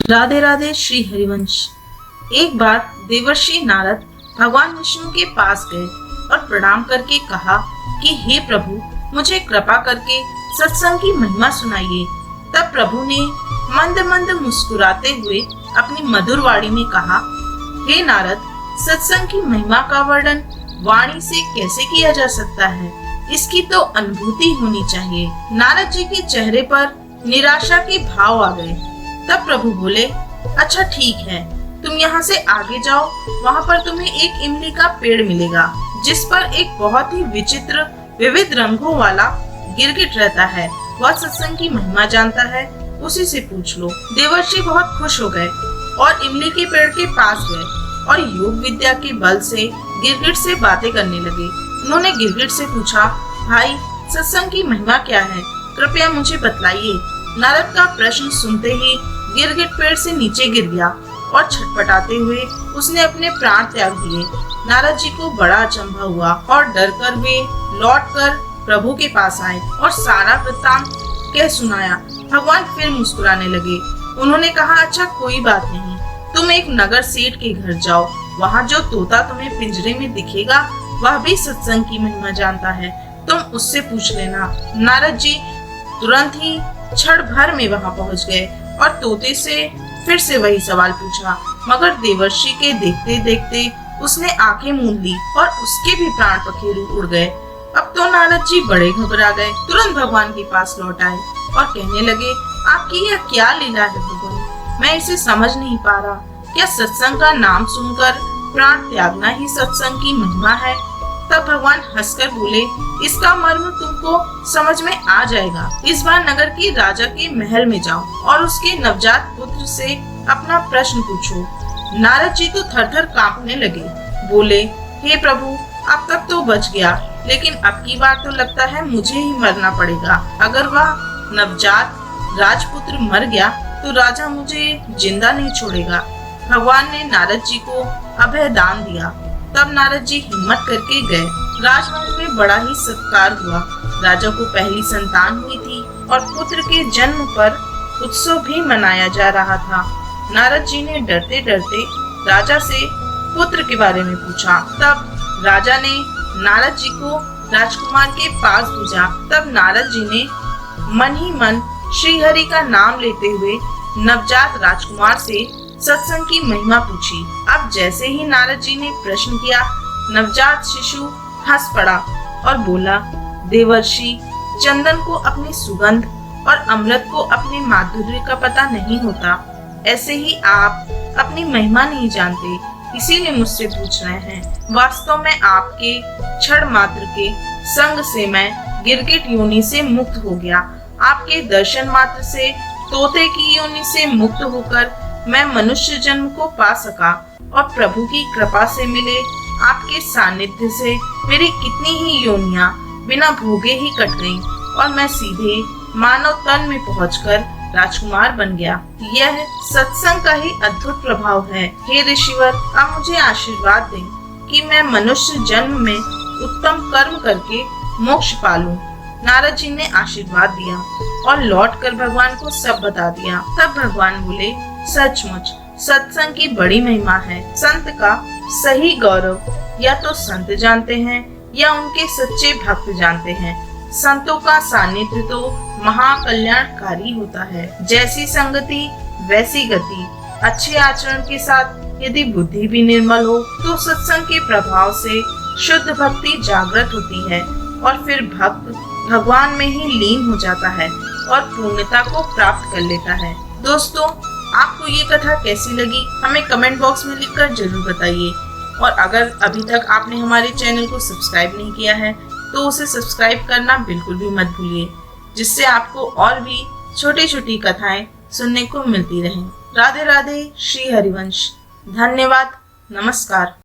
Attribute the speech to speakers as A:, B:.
A: राधे राधे श्री हरिवंश। एक बार देवर्षि नारद भगवान विष्णु के पास गए और प्रणाम करके कहा कि हे प्रभु, मुझे कृपा करके सत्संग की महिमा सुनाइए। तब प्रभु ने मंद मंद मुस्कुराते हुए अपनी मधुर वाणी में कहा, हे नारद, सत्संग की महिमा का वर्णन वाणी से कैसे किया जा सकता है? इसकी तो अनुभूति होनी चाहिए। नारद जी के चेहरे पर निराशा के भाव आ गए। तब प्रभु बोले, अच्छा ठीक है, तुम यहाँ से आगे जाओ, वहाँ पर तुम्हें एक इमली का पेड़ मिलेगा जिस पर एक बहुत ही विचित्र विविध रंगों वाला गिरगिट रहता है। वह सत्संग की महिमा जानता है, उसी से पूछ लो। देवर्षि बहुत खुश हो गए और इमली के पेड़ के पास गए और योग विद्या के बल से गिरगिट से बातें करने लगे। उन्होंने गिरगिट से पूछा, भाई, सत्संग की महिमा क्या है? कृपया मुझे बतलाइए। नारद का प्रश्न सुनते ही गिरगिट पेड़ से नीचे गिर गया और छटपटाते हुए उसने अपने प्राण त्याग दिए। नारद जी को बड़ा अचंभा हुआ और डर कर वे लौटकर प्रभु के पास आए और सारा वृत्तांत कह सुनाया। भगवान फिर मुस्कुराने लगे। उन्होंने कहा, अच्छा कोई बात नहीं, तुम एक नगर सेठ के घर जाओ, वहाँ जो तोता तुम्हें पिंजरे में दिखेगा वह भी सत्संग की महिमा जानता है, तुम उससे पूछ लेना। नारद जी तुरंत ही क्षण भर में वहाँ पहुँच गए और तोते से फिर से वही सवाल पूछा, मगर देवर्षि के देखते देखते उसने आंखें मूंद ली और उसके भी प्राण पखेरु उड़ गए। अब तो नारद जी बड़े घबरा गए। तुरंत भगवान के पास लौट आए और कहने लगे, आपकी यह क्या लीला है भगवान? मैं इसे समझ नहीं पा रहा। क्या सत्संग का नाम सुनकर प्राण त्यागना ही सत्संग की महिमा है? तब भगवान हंसकर बोले, इसका मर्म तुमको समझ में आ जाएगा। इस बार नगर के राजा के महल में जाओ और उसके नवजात पुत्र से अपना प्रश्न पूछो। नारद जी तो थर-थर कांपने लगे। बोले, हे प्रभु, अब तक तो बच गया, लेकिन अब की बार तो लगता है मुझे ही मरना पड़ेगा। अगर वह नवजात राजपुत्र मर गया तो राजा मुझे जिंदा नहीं छोड़ेगा। भगवान ने नारद जी को अभय दान दिया। तब नारद जी हिम्मत करके गए। राजमहल में बड़ा ही सत्कार हुआ। राजा को पहली संतान हुई थी और पुत्र के जन्म पर उत्सव भी मनाया जा रहा था। नारद जी ने डरते डरते राजा से पुत्र के बारे में पूछा। तब राजा ने नारद जी को राजकुमार के पास भेजा। तब नारद जी ने मन ही मन श्री हरि का नाम लेते हुए नवजात राजकुमार से सत्संग की महिमा पूछी। अब जैसे ही नारद जी ने प्रश्न किया, नवजात शिशु हंस पड़ा और बोला, देवर्षि, चंदन को अपनी सुगंध और अमृत को अपने माधुर्य का पता नहीं होता। ऐसे ही आप अपनी महिमा नहीं जानते, इसीलिए मुझसे पूछ रहे हैं। वास्तव में आपके क्षण मात्र के संग से मैं गिरगिट योनि से मुक्त हो गया। आपके दर्शन मात्र से तोते की योनि से मुक्त होकर मैं मनुष्य जन्म को पा सका और प्रभु की कृपा से मिले आपके सानिध्य से मेरी कितनी ही योनियां बिना भोगे ही कट गईं और मैं सीधे मानव तन में पहुंचकर राजकुमार बन गया। यह सत्संग का ही अद्भुत प्रभाव है। हे ऋषिवर, आप मुझे आशीर्वाद दें कि मैं मनुष्य जन्म में उत्तम कर्म करके मोक्ष पालूं। नारद जी ने आशीर्वाद दिया और लौटकर भगवान को सब बता दिया। तब भगवान बोले, सचमुच सत्संग की बड़ी महिमा है। संत का सही गौरव या तो संत जानते हैं या उनके सच्चे भक्त जानते हैं। संतों का सानिध्य तो महाकल्याणकारी होता है। जैसी संगति वैसी गति। अच्छे आचरण के साथ यदि बुद्धि भी निर्मल हो तो सत्संग के प्रभाव से शुद्ध भक्ति जागृत होती है और फिर भक्त भगवान में ही लीन हो जाता है और पूर्णता को प्राप्त कर लेता है। दोस्तों, आपको ये कथा कैसी लगी हमें कमेंट बॉक्स में लिखकर जरूर बताइए। और अगर अभी तक आपने हमारे चैनल को सब्सक्राइब नहीं किया है तो उसे सब्सक्राइब करना बिल्कुल भी मत भूलिए, जिससे आपको और भी छोटी छोटी कथाएं सुनने को मिलती रहें। राधे राधे श्री हरिवंश। धन्यवाद। नमस्कार।